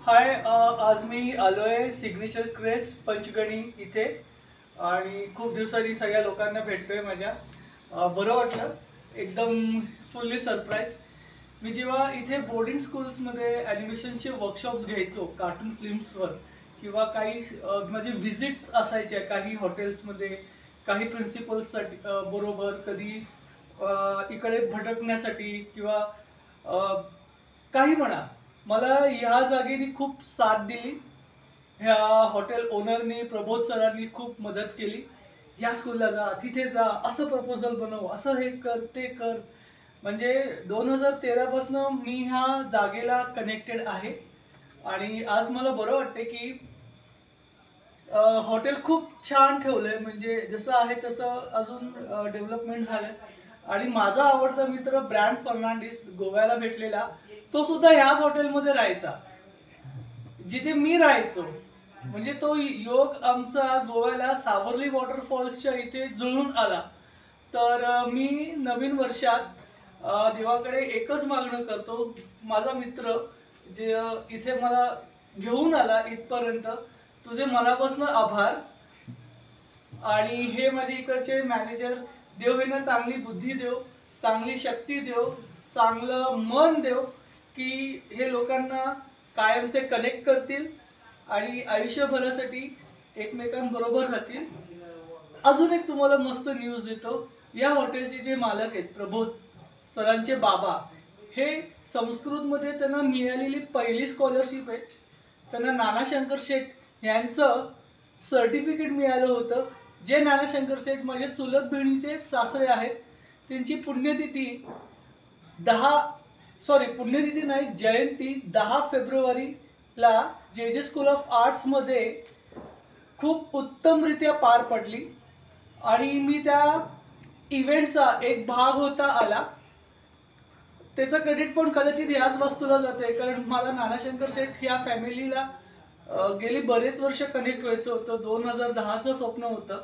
हाय, आज मी आलोय signature crest Panchgani इथे आणि खूप दिवसांनी सगळ्या लोकांना भेटतोय माझ्या. बरं वाटलं, एकदम फुल्ली सरप्राईज. मी जेव्हा इथे बोर्डिंग स्कूल्समध्ये ॲनिमेशनचे वर्कशॉप्स घ्यायचो कार्टून फिल्म्सवर किंवा काही माझे व्हिजिट्स असायच्या काही हॉटेल्समध्ये, काही प्रिन्सिपल्ससाठी बरोबर, कधी इकडे भटकण्यासाठी किंवा काही म्हणा, मला ह्या जागेने खूप साथ दिली. ह्या हॉटेल ओनरनी, प्रबोध सरांनी खूप मदत केली. ह्या स्कूलला जा, तिथे जा, असं प्रपोजल बनव, असं हे कर, ते कर. म्हणजे 2013 पासून मी ह्या जागेला कनेक्टेड आहे आणि आज मला बरं वाटते की हॉटेल खूप छान ठेवलंय. म्हणजे जसं आहे तसं अजून डेव्हलपमेंट झालंय. आणि माझा आवडता मित्र ब्रँड फर्नांडिस गोव्याला भेटलेला, तो सुद्धा ह्याच हॉटेलमध्ये राहायचा जिथे मी राहायचो. म्हणजे तो योग आमचा गोव्याला सावर्ली वॉटरफॉल्सच्या इथे जुळून आला. तर मी नवीन वर्षात देवाकडे एकच मागणं करतो, माझा मित्र जे इथे मला घेऊन आला इथपर्यंत, तुझे मनापासून आभार. आणि हे माझे इकडचे मॅनेजर, देव यांना चांगली बुद्धी देव, चांगली शक्ती देव, चांगलं मन देव की हे लोकांना कायमचे कनेक्ट करतील आणि आयुष्यभरासाठी एकमेकांबरोबर राहतील. अजून एक तुम्हाला मस्त न्यूज देतो. या हॉटेलचे जे मालक आहेत, प्रबोध सरांचे बाबा, हे संस्कृतमध्ये त्यांना मिळालेली पहिली स्कॉलरशिप आहे. त्यांना नानाशंकर शेठ यांचं सर्टिफिकेट मिळालं होतं. जे नानाशंकर शेठ माझे चुलत बहिणीचे सासरे आहेत. त्यांची पुण्यतिथी पुण्यतिथी नाही, जयंती 10 फेब्रुवारीला जे स्कूल ऑफ आर्ट्समध्ये खूप उत्तमरित्या पार पडली आणि मी त्या इव्हेंटचा एक भाग होता आला. त्याचं क्रेडिट पण कदाचित याच वस्तूला जाते, कारण मला नानाशंकर शेठ या फॅमिलीला गेली बरेच वर्ष कनेक्ट व्हायचं होतं. 2010चं स्वप्न होतं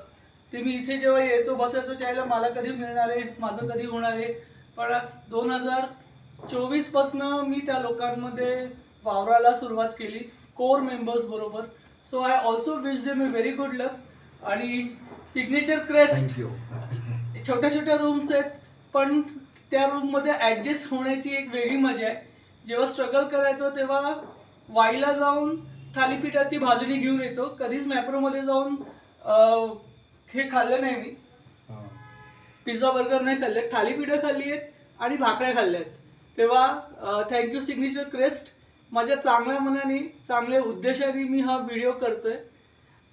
ते. मी इथे जेव्हा यायचो बसायचो चायला, मला कधी मिळणार आहे, माझं कधी होणार आहे. पण आज 2024 पासनं मी त्या लोकांमध्ये वावराला सुरुवात केली, कोर मेंबर्स बरोबर. So I also wish them a very good luck. आणि सिग्नेचर क्रेस्ट छोट्या छोट्या रूम्स आहेत, पण त्या रूममध्ये ॲडजस्ट होण्याची एक वेगळी मजा आहे. जेव्हा स्ट्रगल करायचो तेव्हा वाईला जाऊन थालीपीठाची भाजणी घेऊन यायचो. कधीच मॅप्रोमध्ये जाऊन हे खाल्लं नाही मी, पिझ्झा बर्गर नाही खाल्ले, थालीपीठं खाल्ली आहेत आणि भाकऱ्या खाल्ल्या आहेत. तेव्हा थँक्यू सिग्नेचर क्रेस्ट. माझ्या चांगल्या मनाने, चांगल्या उद्देशाने मी हा व्हिडिओ करतोय.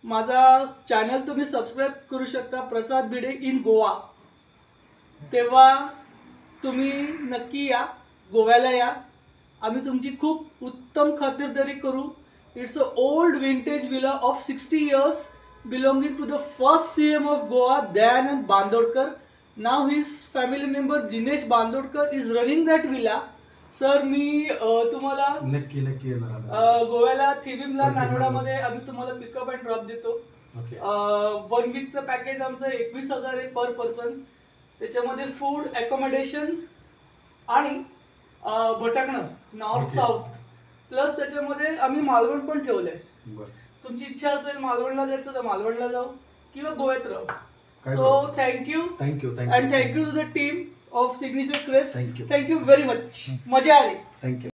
माझा चॅनल तुम्ही सबस्क्राईब करू शकता, प्रसाद भिडे इन गोवा. तेव्हा तुम्ही नक्की या, गोव्याला या. आम्ही तुमची खूप उत्तम खातिरदारी करू. It's a old vintage villa of 60 years belonging to the first CM of Goa, Dayanand Bandodkar. Now his family member Dinesh Bandodkar is running that villa. Sir, मी तुम्हाला नक्की येणार गोव्याला थिविमला नानोडामध्ये आम्ही तुम्हाला पिकअप अँड ड्रॉप देतो. 1 वीकचं पॅकेज आमचं 21,000 आहे पर पर्सन. त्याच्यामध्ये फूड, अकोमोडेशन आणि भटकणं नॉर्थ साऊथ, प्लस त्याच्यामध्ये आम्ही मालवण पण ठेवलंय. तुमची इच्छा असेल मालवणला जायचं तर मालवणला जाऊ किंवा गोव्यात राहू. So thank you and thank you to the team of Signature Crest. Thank you very much. मजा आली. थँक्यू.